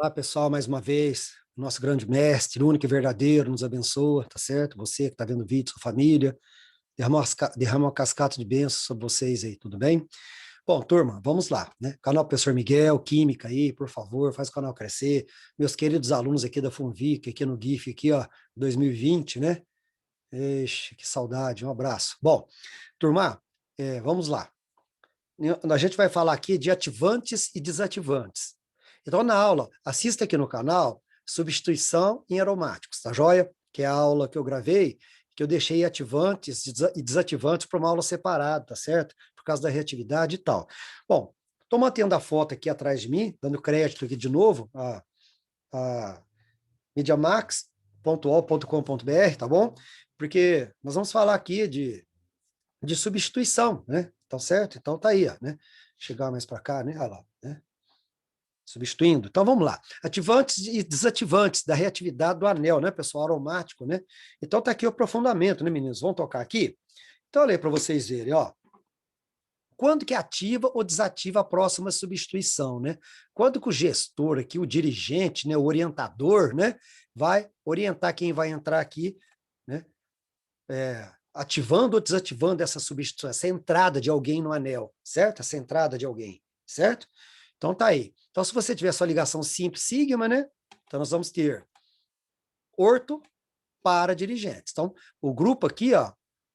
Olá, pessoal, mais uma vez, nosso grande mestre, único e verdadeiro, nos abençoa, tá certo? Você que está vendo o vídeo, sua família, derrama uma cascata de bênçãos sobre vocês aí, tudo bem? Bom, turma, vamos lá, né? Canal Professor Miguel, Química aí, por favor, faz o canal crescer. Meus queridos alunos aqui da Funvic, aqui no GIF, aqui, ó, 2020, né? Ixi, que saudade, um abraço. Bom, turma, vamos lá. A gente vai falar aqui de ativantes e desativantes. Então, na aula, assista aqui no canal Substituição em Aromáticos, tá joia? Que é a aula que eu gravei, que eu deixei ativantes e desativantes para uma aula separada, tá certo? Por causa da reatividade e tal. Bom, estou mantendo a foto aqui atrás de mim, dando crédito aqui de novo a mediamax.ol.com.br, tá bom? Porque nós vamos falar aqui de substituição, né? Tá certo? Então tá aí, ó, né? Chegar mais para cá, né? Olha lá, né? Substituindo. Então vamos lá. Ativantes e desativantes da reatividade do anel, né, pessoal? Aromático, né? Então tá aqui o aprofundamento, né, meninos? Vamos tocar aqui? Então olha aí para vocês verem, ó. Quando que ativa ou desativa a próxima substituição, né? Quando que o gestor aqui, o dirigente, né, o orientador, né, vai orientar quem vai entrar aqui, né? Ativando ou desativando essa substituição, essa entrada de alguém no anel, certo? Essa entrada de alguém, certo? Então tá aí. Então, se você tiver sua ligação simples sigma, né? Então nós vamos ter orto para dirigentes. Então, o grupo aqui, ó,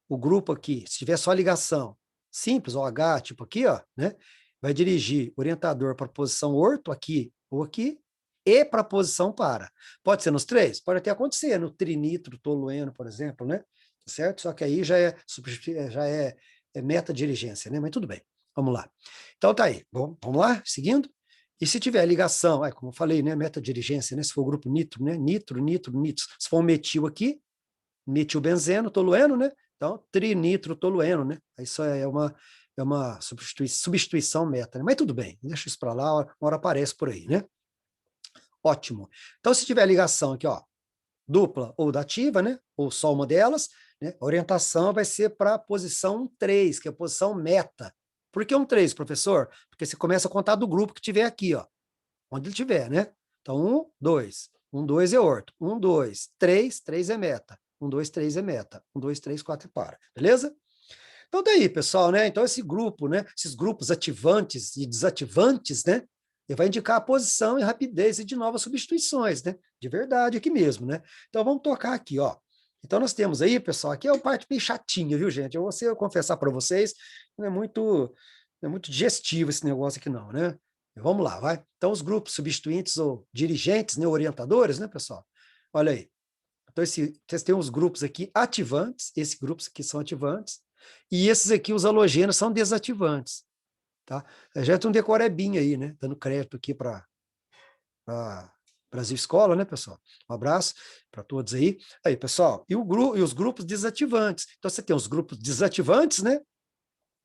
o grupo aqui, se tiver só ligação simples, OH, tipo aqui, ó, né? Vai dirigir orientador para a posição orto, aqui ou aqui, e para a posição para. Pode ser nos três? Pode até acontecer, no trinitro tolueno, por exemplo, né? Certo? Só que aí já é meta-dirigência, né? Mas tudo bem, vamos lá. Então tá aí, bom, vamos lá, seguindo? E se tiver ligação, como eu falei, né, meta-dirigência, né, se for o grupo nitro, né, nitro, se for um metil aqui, metilbenzeno, tolueno, né, então trinitrotolueno, né, isso é uma substituição meta, né, mas tudo bem, deixa isso para lá, uma hora aparece por aí, né. Ótimo. Então, se tiver ligação aqui, ó, dupla ou dativa, né, ou só uma delas, né, a orientação vai ser para a posição 3, que é a posição meta. Por que 3, professor? Porque você começa a contar do grupo que tiver aqui, ó, onde ele tiver, né? Então, 1, 2. 1, 2 é orto. 1, 2, 3, 3 é meta. 1, 2, 3 é meta. 1, 2, 3, 4 é para. Beleza? Então, daí, pessoal, né? Então, esse grupo, né? Esses grupos ativantes e desativantes, né? Ele vai indicar a posição e rapidez de novas substituições, né? De verdade aqui mesmo, né? Então, vamos tocar aqui, ó. Então, nós temos aí, pessoal, aqui é uma parte bem chatinha, viu, gente? Eu confessar para vocês, não é muito digestivo esse negócio aqui, não, né? Vamos lá, vai. Então, os grupos substituintes ou dirigentes, né, orientadores, né, pessoal? Olha aí. Então, vocês têm os grupos aqui ativantes, esses grupos aqui são ativantes, e esses aqui, os halogênios, são desativantes, tá? A gente um decorebinho aí, né? Dando crédito aqui para Brasil Escola, né, pessoal? Um abraço para todos aí. Aí, pessoal, e os grupos desativantes. Então, você tem os grupos desativantes, né?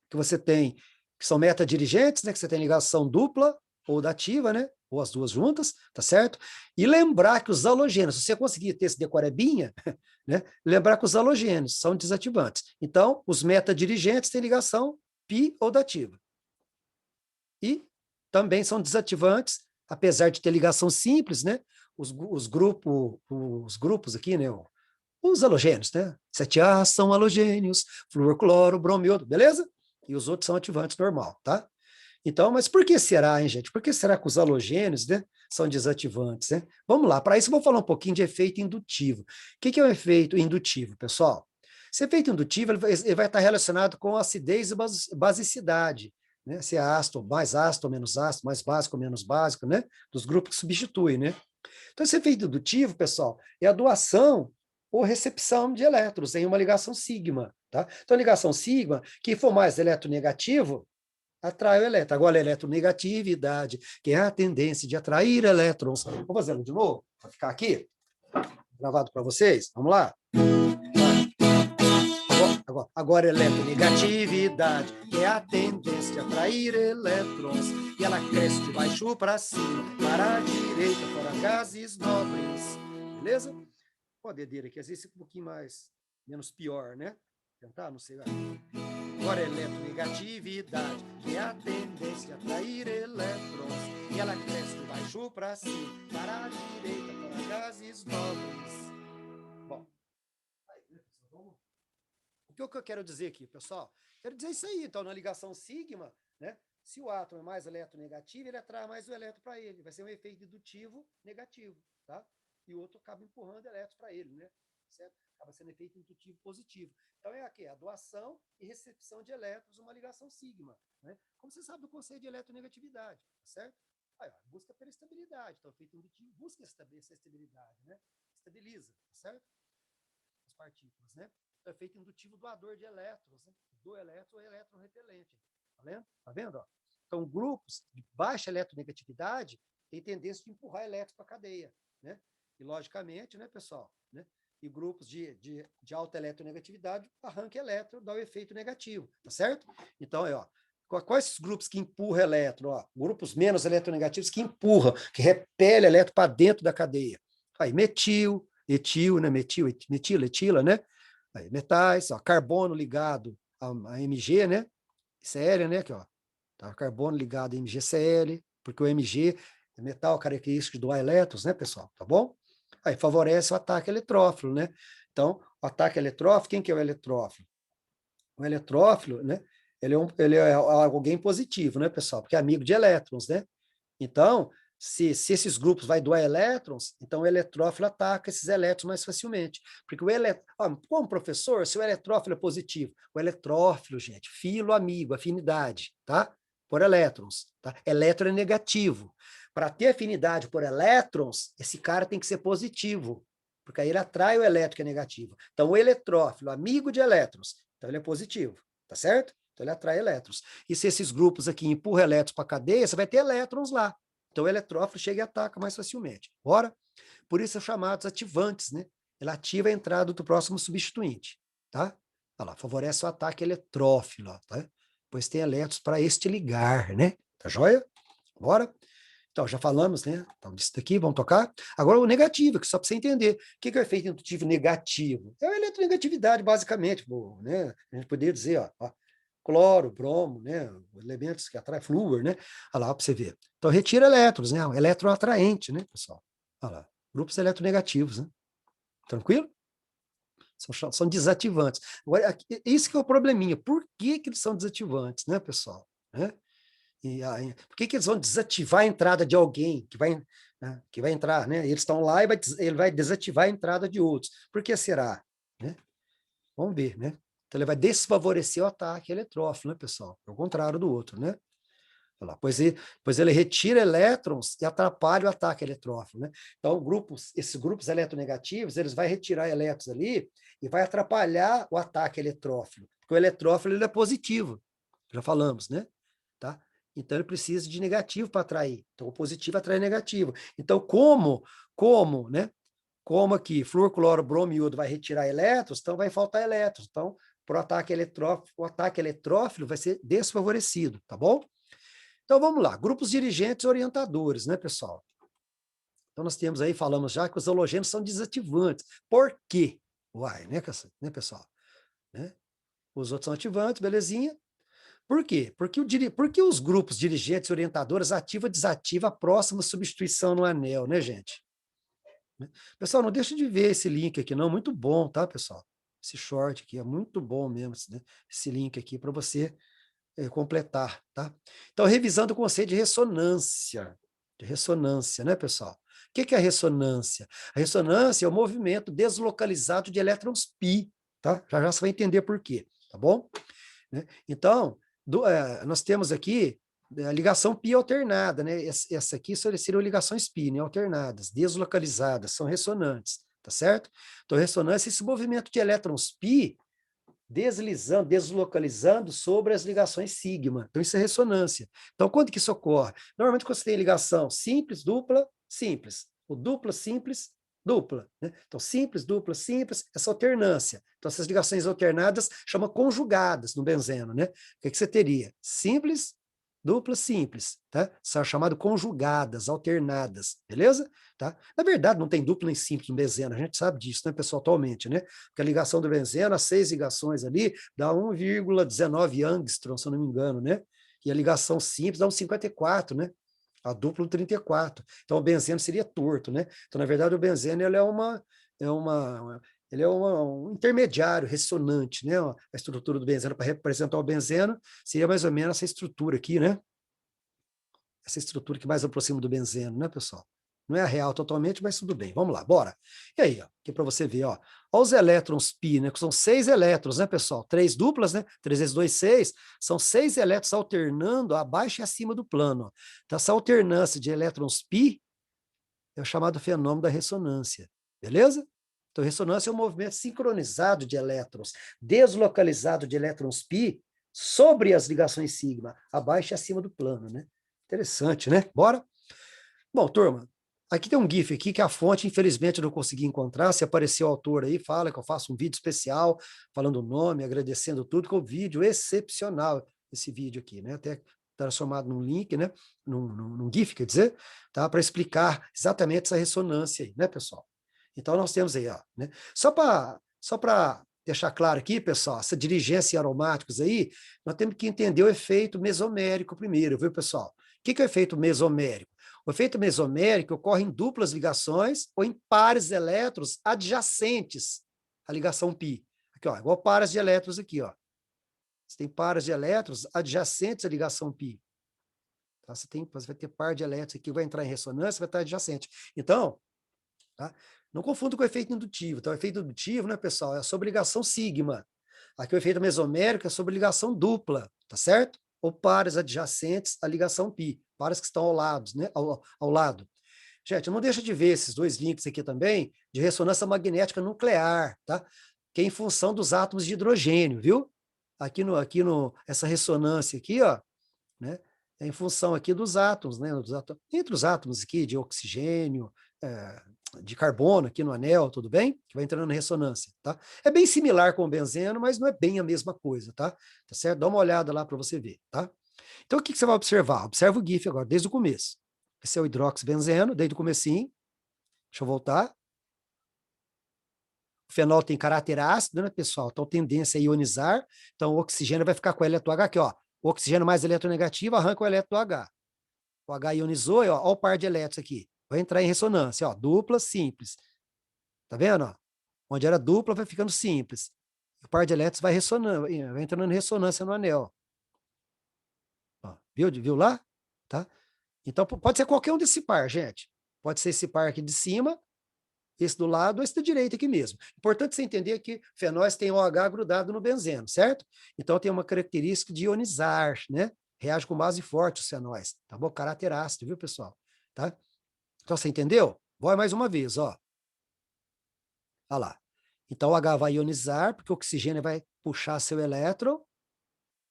Que você tem, que são meta-dirigentes, né? Que você tem ligação dupla ou dativa, né? Ou as duas juntas, tá certo? E lembrar que os halogênios, se você conseguir ter esse decorebinha, né? Lembrar que os halogênios são desativantes. Então, os meta-dirigentes têm ligação pi ou dativa. E também são desativantes, apesar de ter ligação simples, né? Os grupos aqui, né? Os halogênios, né? 7A são halogênios, flúor, cloro, bromiodo, beleza? E os outros são ativantes normal, tá? Então, mas por que será, hein, gente? Por que será que os halogênios, né, são desativantes, né? Vamos lá, para isso eu vou falar um pouquinho de efeito indutivo. O que é o efeito indutivo, pessoal? Esse efeito indutivo ele vai estar relacionado com acidez e basicidade, né? Se é ácido ou menos ácido, mais básico ou menos básico, né? Dos grupos que substituem, né? Então, esse efeito indutivo, pessoal, é a doação ou recepção de elétrons em uma ligação sigma, tá? Então, a ligação sigma, quem for mais eletronegativo, atrai o elétron. Agora, a eletronegatividade, que é a tendência de atrair elétrons. Vou fazê-lo de novo, para ficar aqui, gravado para vocês. Vamos lá? Agora, eletronegatividade, que é a tendência de atrair elétrons, e ela cresce de baixo para cima, para a direita, para gases nobres. Beleza? Pô, dedeira aqui, às vezes fica um pouquinho menos pior, né? Tentar, não sei. Agora, eletronegatividade, que é a tendência de atrair elétrons, e ela cresce de baixo puxo para cima, para a direita, para gases nobres. Bom, aí, né, pessoal, o que eu quero dizer aqui, pessoal? Quero dizer isso aí, então, na ligação sigma, né? Se o átomo é mais eletronegativo, ele atrai mais o elétron para ele. Vai ser um efeito indutivo negativo, tá? E o outro acaba empurrando elétrons para ele, né? Certo? Acaba sendo efeito indutivo positivo. Então é aqui, a doação e recepção de elétrons, uma ligação sigma, né? Como você sabe do conceito de eletronegatividade, tá certo? Aí, ó, busca pela estabilidade. Então, efeito indutivo busca essa estabilidade, né? Estabiliza, tá certo? As partículas, né? Então, efeito indutivo doador de elétrons, né? Do elétron é elétron repelente. Tá vendo? Tá vendo? Ó? Então, grupos de baixa eletronegatividade têm tendência de empurrar elétrons para a cadeia, né? E, logicamente, né, pessoal, né? E grupos de alta eletronegatividade arranca elétron, dá o efeito negativo, tá certo? Então, ó, quais esses grupos que empurram elétron? Ó, grupos menos eletronegativos que empurram, que repelem elétron para dentro da cadeia. Aí, metil, etil, né? Metila, etila, né? Aí, metais, ó, carbono ligado a Mg, né? Cl, né? Aqui, ó. Tá? Carbono ligado a MgCl, porque o Mg é metal característico do elétrons, né, pessoal? Tá bom? Aí favorece o ataque eletrófilo, né? Então, o ataque eletrófilo, quem que é o eletrófilo? O eletrófilo, né? Ele é alguém positivo, né, pessoal? Porque é amigo de elétrons, né? Então, se esses grupos vai doar elétrons, então o eletrófilo ataca esses elétrons mais facilmente. Porque o eletrófilo, como professor, se o eletrófilo é positivo, o eletrófilo, gente, filo, amigo, afinidade, tá? Por elétrons, tá? Elétron é negativo. Para ter afinidade por elétrons, esse cara tem que ser positivo, porque aí ele atrai o elétron que é negativo. Então, o eletrófilo, amigo de elétrons, então ele é positivo, tá certo? Então ele atrai elétrons. E se esses grupos aqui empurram elétrons para a cadeia, você vai ter elétrons lá. Então o eletrófilo chega e ataca mais facilmente. Bora? Por isso são chamados ativantes, né? Ele ativa a entrada do próximo substituinte, tá? Olha lá, favorece o ataque eletrófilo, tá? Pois tem elétrons para este ligar, né? Tá joia? Bora? Então, já falamos, né? Então, disso daqui, vamos tocar. Agora, o negativo, que só para você entender. O que é o efeito indutivo negativo? É a eletronegatividade, basicamente. Né? A gente poderia dizer, ó, cloro, bromo, né? Elementos que atraem flúor, né? Olha lá, para você ver. Então, retira elétrons, né? O elétron atraente, né, pessoal? Olha lá. Grupos eletronegativos, né? Tranquilo? São desativantes. Agora, isso que é o probleminha. Por que eles são desativantes, né, pessoal? Né? E aí, por que eles vão desativar a entrada de alguém que vai entrar, né? Eles estão lá e ele vai desativar a entrada de outros. Por que será? Né? Vamos ver, né? Então ele vai desfavorecer o ataque eletrófilo, né, pessoal? Ao contrário do outro, né? Olha lá, pois ele retira elétrons e atrapalha o ataque eletrófilo, né? Então, esses grupos eletronegativos, eles vão retirar elétrons ali e vai atrapalhar o ataque eletrófilo, porque o eletrófilo ele é positivo, já falamos, né? Tá? Então, ele precisa de negativo para atrair. Então, o positivo atrai negativo. Então, né? Como aqui, flúor, cloro, bromo e iodo vai retirar elétrons, então vai faltar elétrons. Então, o ataque eletrófilo vai ser desfavorecido, tá bom? Então, vamos lá. Grupos dirigentes e orientadores, né, pessoal? Então, nós temos aí, falamos já que os halogênios são desativantes. Por quê? Uai, né, pessoal? Né? Os outros são ativantes, belezinha. Por quê? Porque os grupos dirigentes e orientadores ativa e desativa a próxima substituição no anel, né, gente? Pessoal, não deixa de ver esse link aqui, não. Muito bom, tá, pessoal? Esse short aqui é muito bom mesmo, né? Esse link aqui para você completar, tá? Então, revisando o conceito de ressonância, né, pessoal? O que é a ressonância? A ressonância é o movimento deslocalizado de elétrons pi, tá? Já já você vai entender por quê, tá bom? Né? Então, nós temos aqui a ligação pi alternada, né? Essa aqui seriam ligações pi, né? Alternadas, deslocalizadas, são ressonantes, tá certo? Então, ressonância é esse movimento de elétrons pi deslocalizando sobre as ligações sigma. Então, isso é ressonância. Então, quando que isso ocorre? Normalmente, quando você tem ligação simples, dupla, simples. O dupla, simples, dupla. Né? Então, simples, dupla, simples, essa alternância. Então, essas ligações alternadas chamam conjugadas no benzeno. Né? O que você teria? Simples, dupla, simples, tá? São chamadas conjugadas, alternadas, beleza? Tá? Na verdade, não tem dupla nem simples no benzeno, a gente sabe disso, né, pessoal, atualmente, né? Porque a ligação do benzeno, as 6 ligações ali, dá 1,19 angstrom, se eu não me engano, né? E a ligação simples dá uns 54, né? A dupla do 34. Então, o benzeno seria torto, né? Então, na verdade, o benzeno ele ele é um intermediário ressonante, né? A estrutura do benzeno, para representar o benzeno, seria mais ou menos essa estrutura aqui, né? Essa estrutura que mais aproxima do benzeno, né, pessoal? Não é a real totalmente, mas tudo bem. Vamos lá, bora. E aí, ó, aqui para você ver, ó. Ó os elétrons π, né? Que são 6 elétrons, né, pessoal? 3 duplas, né? 3 vezes 2, 6. São 6 elétrons alternando abaixo e acima do plano. Ó. Então, essa alternância de elétrons π é o chamado fenômeno da ressonância. Beleza? Então, ressonância é um movimento sincronizado de elétrons, deslocalizado de elétrons π sobre as ligações sigma, abaixo e acima do plano, né? Interessante, né? Bora? Bom, turma, aqui tem um GIF aqui que a fonte, infelizmente, eu não consegui encontrar. Se aparecer o autor aí, fala que eu faço um vídeo especial, falando o nome, agradecendo tudo, que é um vídeo excepcional, esse vídeo aqui, né? Até transformado num link, né? Num GIF, quer dizer, tá? Para explicar exatamente essa ressonância aí, né, pessoal? Então, nós temos aí, ó, né? Só para deixar claro aqui, pessoal, essa dirigência em aromáticos aí, nós temos que entender o efeito mesomérico primeiro, viu, pessoal? O que é o efeito mesomérico? O efeito mesomérico ocorre em duplas ligações ou em pares de elétrons adjacentes à ligação π. Aqui, ó, igual pares de elétrons aqui, ó. Você tem pares de elétrons adjacentes à ligação π. Tá? Você vai ter par de elétrons aqui, vai entrar em ressonância, vai estar adjacente. Então, tá? Não confunda com o efeito indutivo. Então, o efeito indutivo, né, pessoal, é sobre ligação sigma. Aqui o efeito mesomérico é sobre ligação dupla, tá certo? Ou pares adjacentes à ligação π, pares que estão ao lado, né? Ao lado. Gente, não deixa de ver esses dois links aqui também, de ressonância magnética nuclear, tá? Que é em função dos átomos de hidrogênio, viu? Essa ressonância aqui, ó, né? É em função aqui dos átomos, né? Entre os átomos aqui de oxigênio, de carbono aqui no anel, tudo bem? Que vai entrando em ressonância, tá? É bem similar com o benzeno, mas não é bem a mesma coisa, tá? Tá certo? Dá uma olhada lá para você ver, tá? Então, o que você vai observar? Observa o GIF agora, desde o começo. Esse é o hidroxibenzeno, desde o comecinho. Deixa eu voltar. O fenol tem caráter ácido, né, pessoal? Então, tendência a ionizar. Então, o oxigênio vai ficar com o elétron H aqui, ó. O oxigênio mais eletronegativo arranca o elétron H. O H ionizou, ó, ó o par de elétrons aqui. Vai entrar em ressonância, ó, dupla, simples. Tá vendo? Ó? Onde era dupla, vai ficando simples. O par de elétrons vai ressonando, vai entrando em ressonância no anel. Ó, viu lá? Tá? Então, pode ser qualquer um desse par, gente. Pode ser esse par aqui de cima, esse do lado, ou esse da direita aqui mesmo. Importante você entender que fenóis têm OH grudado no benzeno, certo? Então, tem uma característica de ionizar, né? Reage com base forte os fenóis, tá bom? Caráter ácido, viu, pessoal? Tá? Então, você entendeu? Vou mais uma vez, ó. Olha lá. Então, o H vai ionizar, porque o oxigênio vai puxar seu elétron.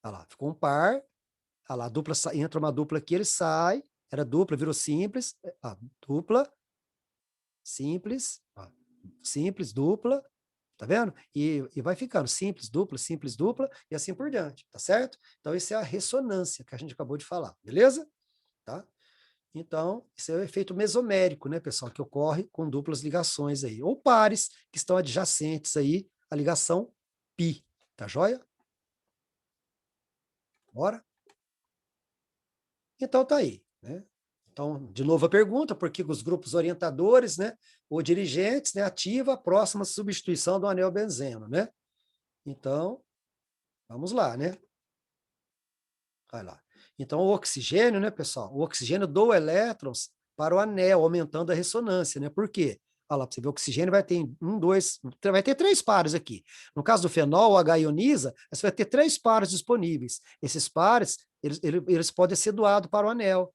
Olha lá, ficou um par. Olha lá, dupla, entra uma dupla aqui, ele sai. Era dupla, virou simples. Ah, dupla, simples, ó, simples, dupla. Tá vendo? E vai ficando simples, dupla, e assim por diante, tá certo? Então, isso é a ressonância que a gente acabou de falar, beleza? Tá? Então, isso é o efeito mesomérico, né, pessoal, que ocorre com duplas ligações aí, ou pares que estão adjacentes aí à ligação π, tá joia? Bora? Então, tá aí, né? Então, de novo a pergunta, por que os grupos orientadores, né, ou dirigentes, né, ativa a próxima substituição do anel benzeno, né? Então, vamos lá, né? Vai lá. Então, o oxigênio, né, pessoal? O oxigênio doa elétrons para o anel, aumentando a ressonância, né? Por quê? Olha lá, para você ver, o oxigênio vai ter vai ter 3 pares aqui. No caso do fenol, o H ioniza, você vai ter 3 pares disponíveis. Esses pares, eles podem ser doados para o anel.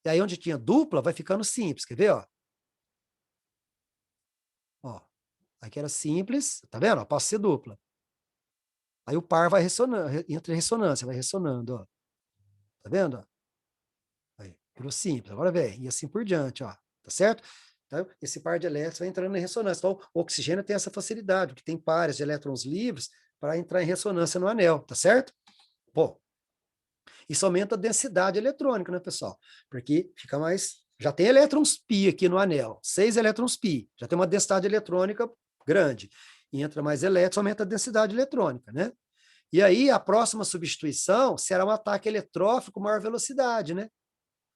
E aí, onde tinha dupla, vai ficando simples. Quer ver, ó? Ó, aqui era simples, tá vendo? Ó, passa a ser dupla. Aí o par vai ressonando, entra em ressonância, vai ressonando, ó. Tá vendo? Aí, virou simples, agora vem, e assim por diante, ó, tá certo? Então, esse par de elétrons vai entrando em ressonância. Então, o oxigênio tem essa facilidade, porque tem pares de elétrons livres para entrar em ressonância no anel, tá certo? Bom, isso aumenta a densidade eletrônica, né, pessoal? Porque fica mais. Já tem elétrons π aqui no anel, 6 elétrons π, já tem uma densidade eletrônica grande. E entra mais elétrons, aumenta a densidade eletrônica, né? E aí, a próxima substituição será um ataque eletrófico com maior velocidade, né?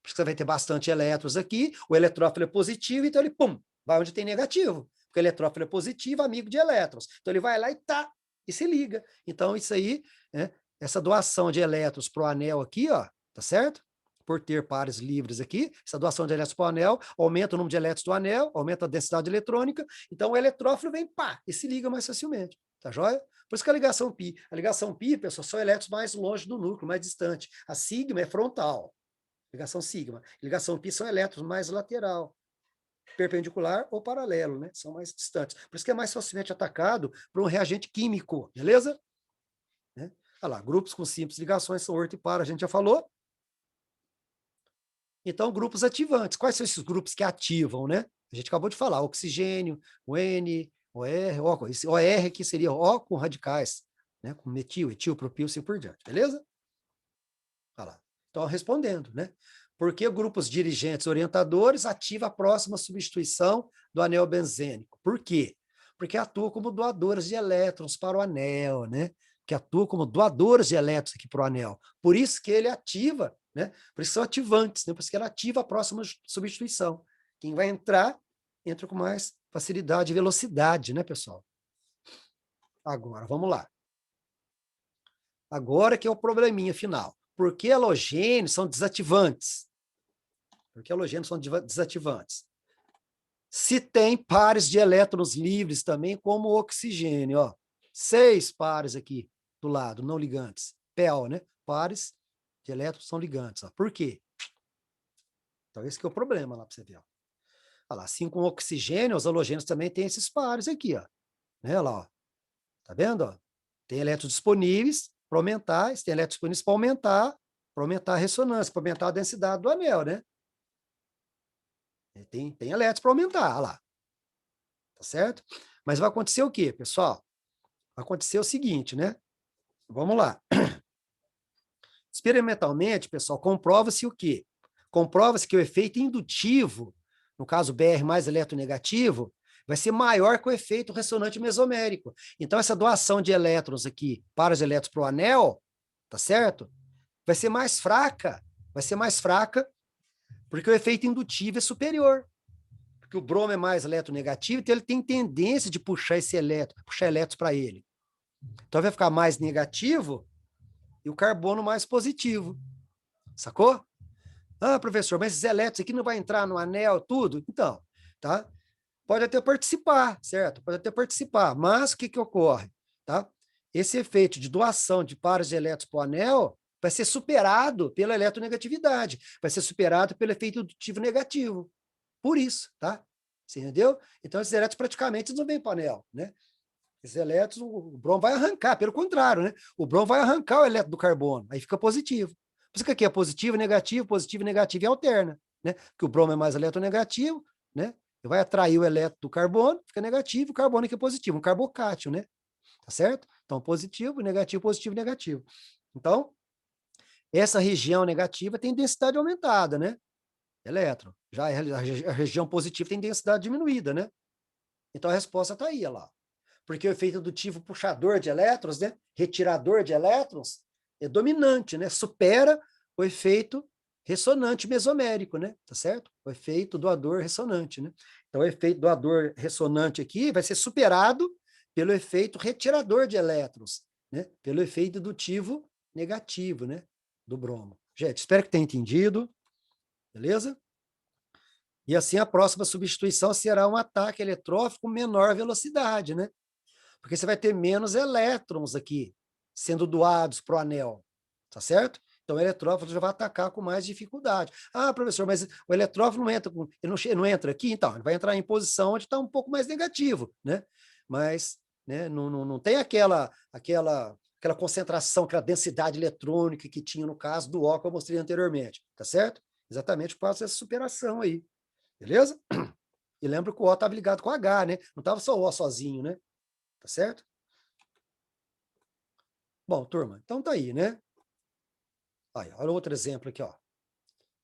porque você vai ter bastante elétrons aqui, o eletrófilo é positivo, então ele, pum, vai onde tem negativo, porque o eletrófilo é positivo, amigo de elétrons. Então ele vai lá e se liga. Então isso aí, né, essa doação de elétrons para o anel aqui, ó, tá certo? Por ter pares livres aqui, essa doação de elétrons para o anel, aumenta o número de elétrons do anel, aumenta a densidade eletrônica, então o eletrófilo vem, pá, e se liga mais facilmente, tá joia? Por isso que a ligação π. A ligação π, pessoal, são elétrons mais longe do núcleo, mais distante. A sigma é frontal. Ligação sigma. Ligação π são elétrons mais lateral, perpendicular ou paralelo, né? São mais distantes. Por isso que é mais facilmente atacado por um reagente químico, beleza? Né? Olha lá, grupos com simples ligações são orto e par, a gente já falou. Então, grupos ativantes. Quais são esses grupos que ativam, né? A gente acabou de falar, oxigênio, o N, o R, O, esse OR aqui seria O com radicais, né? Com metil, etil, propil, assim por diante, beleza? Olha lá. Então, respondendo, né? Por que grupos dirigentes orientadores ativa a próxima substituição do anel benzênico? Por quê? Porque atua como doadores de elétrons para o anel, né? Que atua como doadores de elétrons aqui para o anel. Por isso que ele ativa, né? Por isso são ativantes, né? Por isso que ele ativa a próxima substituição. Quem vai entrar, entra com mais facilidade e velocidade, né, pessoal? Agora, vamos lá. Agora que é o probleminha final. Por que halogênios são desativantes? Por que halogênios são desativantes? Se tem pares de elétrons livres também, como o oxigênio, ó. 6 pares aqui do lado, não ligantes. PEL, né? Pares de elétrons são ligantes. Ó. Por quê? Então, esse que é o problema lá para você ver. Ó. Olha lá, assim como o oxigênio, os halogênios também têm esses pares aqui, ó. Né? Olha lá, ó. Tá vendo? Ó? Tem elétrons disponíveis para aumentar, tem elétrons disponíveis para aumentar a ressonância, para aumentar a densidade do anel, né? Tem elétrons para aumentar, olha lá. Tá certo? Mas vai acontecer o quê, pessoal? Vai acontecer o seguinte, né? Vamos lá. Experimentalmente, pessoal, comprova-se o quê? Comprova-se que o efeito indutivo, no caso BR mais eletronegativo, vai ser maior que o efeito ressonante mesomérico. Então, essa doação de elétrons aqui, para os elétrons para o anel, tá certo? Vai ser mais fraca. Vai ser mais fraca, porque o efeito indutivo é superior. Porque o bromo é mais eletronegativo, então ele tem tendência de puxar esse elétron, puxar elétrons para ele. Então vai ficar mais negativo e o carbono mais positivo. Sacou? Ah, professor, mas esses elétrons aqui não vai entrar no anel, tudo? Então, tá? Pode até participar, certo? Pode até participar, mas o que ocorre? Tá? Esse efeito de doação de pares de elétrons para o anel vai ser superado pela eletronegatividade, vai ser superado pelo efeito indutivo negativo. Por isso, tá? Você entendeu? Então, esses elétrons praticamente não vêm para o anel, né? Esses elétrons, o bromo vai arrancar, pelo contrário, né? O bromo vai arrancar o elétron do carbono, aí fica positivo. Por isso que aqui é positivo, negativo e alterna, né? Porque o bromo é mais eletronegativo, né? Vai atrair o elétron do carbono, fica negativo, o carbono aqui é positivo, um carbocátio, né? Tá certo? Então, positivo, negativo, negativo. Então, essa região negativa tem densidade aumentada, né? Elétron. Já a região positiva tem densidade diminuída, né? Então, a resposta está aí, olha lá. Porque o efeito indutivo puxador de elétrons, né? Retirador de elétrons, é dominante, né? Supera o efeito ressonante mesomérico, né? Tá certo? O efeito doador ressonante, né? Então, o efeito doador ressonante aqui vai ser superado pelo efeito retirador de elétrons, né? Pelo efeito indutivo negativo, né? Do bromo. Gente, espero que tenha entendido, beleza? E assim a próxima substituição será um ataque eletrófico com menor velocidade, né? Porque você vai ter menos elétrons aqui sendo doados para o anel, tá certo? Então o eletrófilo já vai atacar com mais dificuldade. Ah, professor, mas o eletrófilo não entra, ele não entra aqui, então ele vai entrar em posição onde está um pouco mais negativo, né? Mas né, não tem aquela concentração, aquela densidade eletrônica que tinha no caso do O que eu mostrei anteriormente, tá certo? Exatamente por causa dessa superação aí, beleza? E lembra que o O estava ligado com o H, né? Não estava só o O sozinho, né? Tá certo? Bom, turma, então tá aí, né? Aí, olha outro exemplo aqui, ó.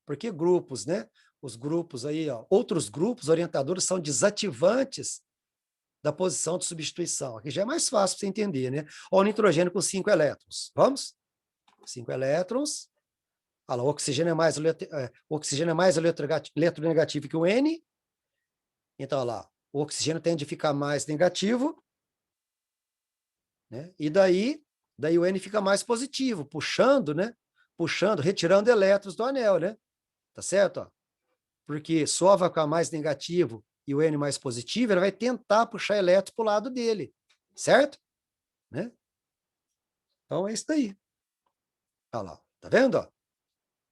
Por que grupos, né? Os grupos aí, ó, outros grupos orientadores são desativantes da posição de substituição. Aqui já é mais fácil para você entender, né? Ó, o nitrogênio com 5 elétrons. Vamos? 5 elétrons. Olha lá, o oxigênio é mais eletronegativo que o N. Então, olha lá, o oxigênio tende a ficar mais negativo, né? E daí o N fica mais positivo, puxando, né? Puxando, retirando elétrons do anel, né? Tá certo? Ó? Porque só vai ficar mais negativo e o N mais positivo, ele vai tentar puxar elétrons para o lado dele, certo? Né? Então, é isso daí. Olha lá, tá vendo? Ó?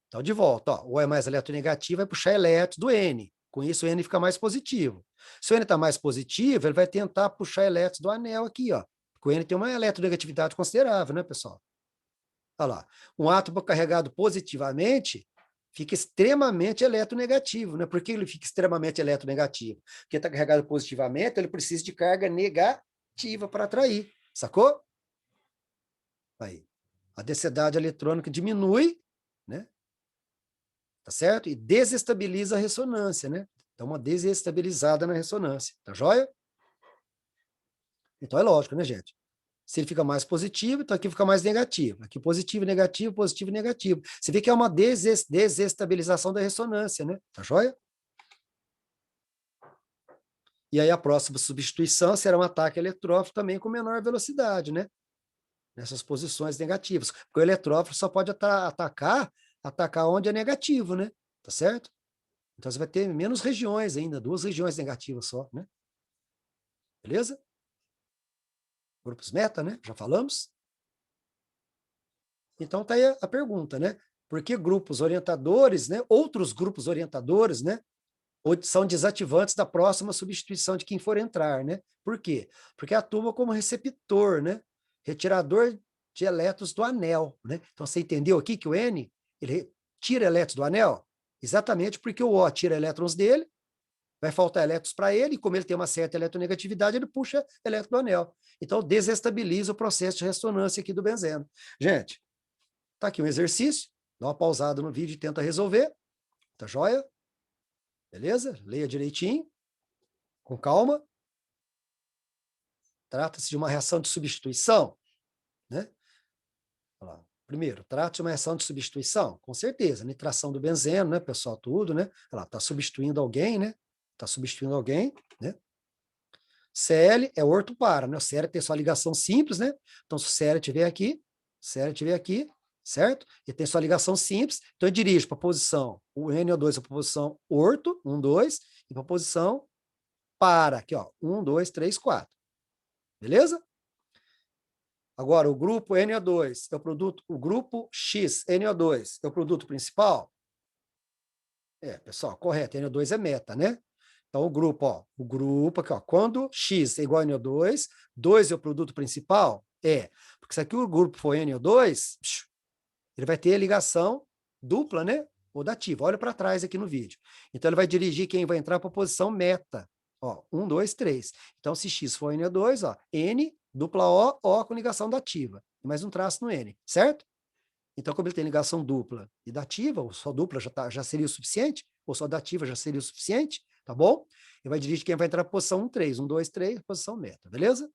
Então, de volta, ó, o E mais eletronegativo vai puxar elétrons do N. Com isso, o N fica mais positivo. Se o N está mais positivo, ele vai tentar puxar elétrons do anel aqui, ó. Porque o N tem uma eletronegatividade considerável, né, pessoal? Olha lá. Um átomo carregado positivamente fica extremamente eletronegativo, né? Por que ele fica extremamente eletronegativo? Porque está carregado positivamente, ele precisa de carga negativa para atrair, sacou? Aí. A densidade eletrônica diminui, né? Tá certo? E desestabiliza a ressonância, né? Dá uma desestabilizada na ressonância, tá joia? Então é lógico, né, gente? Se ele fica mais positivo, então aqui fica mais negativo. Aqui positivo, negativo, positivo, negativo. Você vê que é uma desestabilização da ressonância, né? Tá joia? E aí a próxima substituição será um ataque eletrófilo também com menor velocidade, né? Nessas posições negativas. Porque o eletrófilo só pode atacar onde é negativo, né? Tá certo? Então você vai ter menos regiões ainda, 2 regiões negativas só, né? Beleza? Grupos meta, né? Já falamos. Então tá aí a pergunta, né? Por que grupos orientadores, né? Outros grupos orientadores, né? São desativantes da próxima substituição de quem for entrar, né? Por quê? Porque atua como receptor, né? Retirador de elétrons do anel, né? Então você entendeu aqui que o N, ele tira elétrons do anel? Exatamente porque o O tira elétrons dele, vai faltar elétrons para ele, e como ele tem uma certa eletronegatividade, ele puxa elétron do anel. Então desestabiliza o processo de ressonância aqui do benzeno. Gente, tá aqui um exercício, dá uma pausada no vídeo e tenta resolver, tá joia? Beleza? Leia direitinho, com calma. Trata-se de uma reação de substituição, né? Primeiro, trata-se de uma reação de substituição, com certeza, nitração do benzeno, né, pessoal, tudo, né? Ela está substituindo alguém, né? Está substituindo alguém, né? Cl é orto-para, né? O Cl tem sua ligação simples, né? Então, se o Cl estiver aqui, certo? E tem sua ligação simples, então eu dirijo para a posição, o NO2 para a posição orto, 1, 2, e para a posição para, aqui, ó, 1, 2, 3, 4. Beleza? Agora, o grupo NO2 é o produto, o grupo X, NO2, é o produto principal? Pessoal, correto, NO2 é meta, né? Então, o grupo aqui, ó, quando X é igual a NO2, 2 é o produto principal? Porque se aqui o grupo for NO2, ele vai ter a ligação dupla, né? Ou dativa. Olha para trás aqui no vídeo. Então, ele vai dirigir quem vai entrar para a posição meta. Ó, 1, 2, 3. Então, se X for NO2, ó, N, dupla O com ligação dativa. Mais um traço no N, certo? Então, como ele tem ligação dupla e dativa, ou só dupla já seria o suficiente, ou só dativa já seria o suficiente, tá bom? Ele vai dirigir quem vai entrar na posição 1, 3. 1, 2, 3, posição meta, beleza?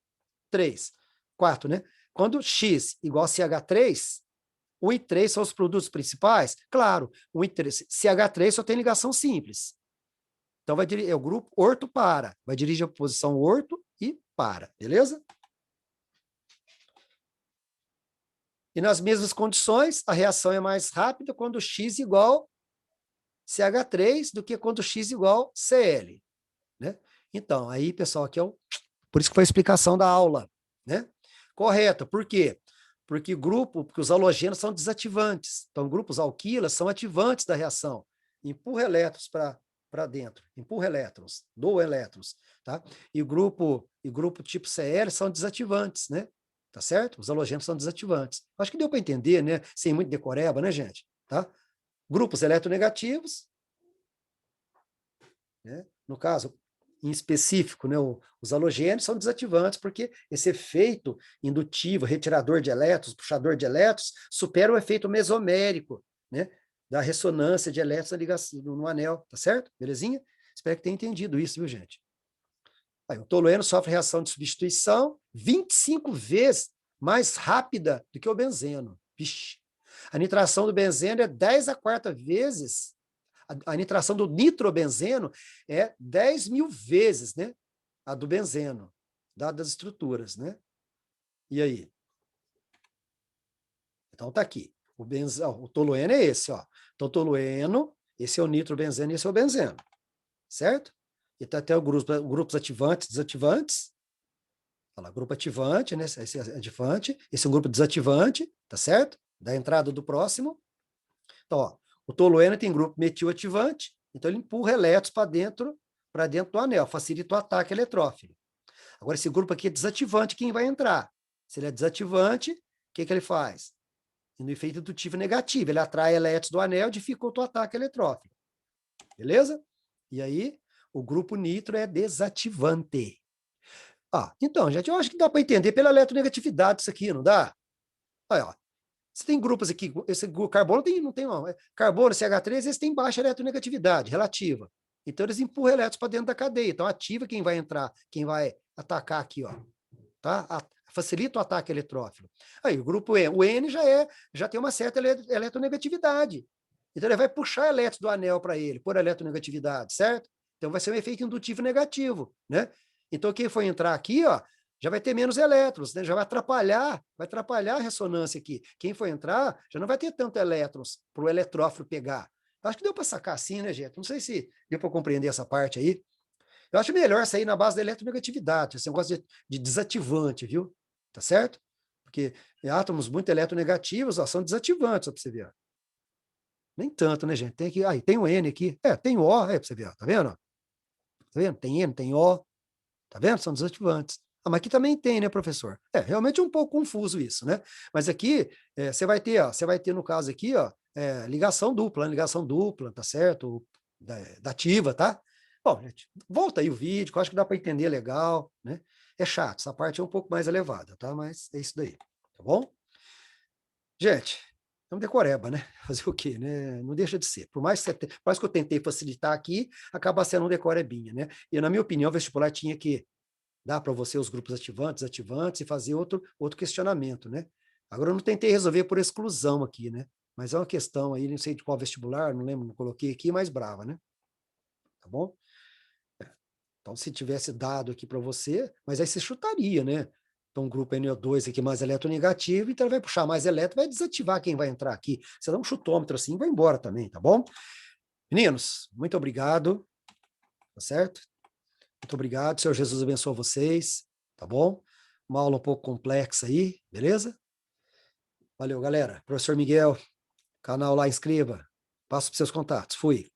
3. 4, né? Quando X igual a CH3, 1 e 3 são os produtos principais? Claro, 1 e 3. CH3 só tem ligação simples. Então, vai dirigir, é o grupo orto-para. Vai dirigir a posição orto e para, beleza? E nas mesmas condições, a reação é mais rápida quando X igual CH3 do que quando X igual Cl, né? Então, aí, pessoal, aqui por isso que foi a explicação da aula, né? Correto, por quê? Porque os halogênios são desativantes. Então, grupos alquilas são ativantes da reação. Empurra elétrons para dentro, empurra elétrons, doa elétrons, tá? E grupo tipo Cl são desativantes, né? Tá certo? Os halogênios são desativantes. Acho que deu para entender, né? Sem muito decoreba, né, gente? Tá? Grupos eletronegativos, né? No caso, em específico, né, os halogênios são desativantes porque esse efeito indutivo, retirador de elétrons, puxador de elétrons, supera o efeito mesomérico, né, da ressonância de elétrons na ligação, no anel, tá certo? Belezinha? Espero que tenha entendido isso, viu, gente? Aí, o tolueno sofre reação de substituição 25 vezes mais rápida do que o benzeno. Vixe. A nitração do benzeno é 10 a quarta vezes, a nitração do nitrobenzeno é 10.000 vezes, né? A do benzeno, dadas as estruturas, né? E aí? Então tá aqui. O tolueno é esse, ó. Então, tolueno, esse é o nitrobenzeno e esse é o benzeno. Certo? E tá até grupos ativantes, desativantes. Olha lá, grupo ativante, né? Esse é ativante. Esse é um grupo desativante, tá certo? Da entrada do próximo. Então, ó, o tolueno tem grupo metilativante, então ele empurra elétrons para dentro do anel, facilita o ataque eletrófilo. Agora, esse grupo aqui é desativante, quem vai entrar? Se ele é desativante, o que ele faz? No efeito indutivo negativo, ele atrai elétrons do anel e dificulta o ataque eletrófilo. Beleza? E aí, o grupo nitro é desativante. Então, gente, eu acho que dá para entender pela eletronegatividade isso aqui, não dá? Aí, ó. Você tem grupos aqui, esse carbono não tem, não. Carbono, CH3, eles têm baixa eletronegatividade relativa. Então, eles empurram elétrons para dentro da cadeia. Então, ativa quem vai entrar, quem vai atacar aqui, ó. Tá? Facilita o ataque eletrófilo. Aí, o grupo E, o N já tem uma certa eletronegatividade. Então, ele vai puxar elétrons do anel para ele, por eletronegatividade, certo? Então, vai ser um efeito indutivo negativo, né? Então, quem for entrar aqui, ó, já vai ter menos elétrons, né? Já vai atrapalhar a ressonância aqui. Quem for entrar, já não vai ter tanto elétrons para o eletrófilo pegar. Acho que deu para sacar assim, né, gente? Não sei se deu para compreender essa parte aí. Eu acho melhor sair na base da eletronegatividade, esse negócio de desativante, viu? Tá certo? Porque átomos muito eletronegativos, ó, são desativantes, ó, para você ver. Ó. Nem tanto, né, gente? Tem aqui, tem o N aqui. Tem o O, para você ver, ó, tá vendo? Tá vendo? Tem N, tem O. Tá vendo? São desativantes. Mas aqui também tem, né, professor? Realmente é um pouco confuso isso, né? Mas aqui, você vai ter no caso aqui, ó, ligação dupla, tá certo? Da ativa, tá? Bom, gente, volta aí o vídeo, que eu acho que dá para entender legal, né? É chato, essa parte é um pouco mais elevada, tá? Mas é isso daí, tá bom? Gente, é um decoreba, né? Fazer o quê, né? Não deixa de ser. Por mais que eu tentei facilitar aqui, acaba sendo um decorebinha, né? E na minha opinião, o vestibular tinha que dar para você os grupos ativantes, desativantes e fazer outro questionamento, né? Agora eu não tentei resolver por exclusão aqui, né? Mas é uma questão aí, não sei de qual vestibular, não lembro, não coloquei aqui, mais brava, né? Tá bom? Então, se tivesse dado aqui para você, mas aí você chutaria, né? Então, um grupo NO2 aqui mais eletronegativo, então ele vai puxar mais elétron, vai desativar quem vai entrar aqui. Você dá um chutômetro assim e vai embora também, tá bom? Meninos, muito obrigado, tá certo? Muito obrigado, Senhor Jesus abençoe vocês, tá bom? Uma aula um pouco complexa aí, beleza? Valeu, galera. Professor Miguel, canal lá, inscreva. Passa para seus contatos. Fui.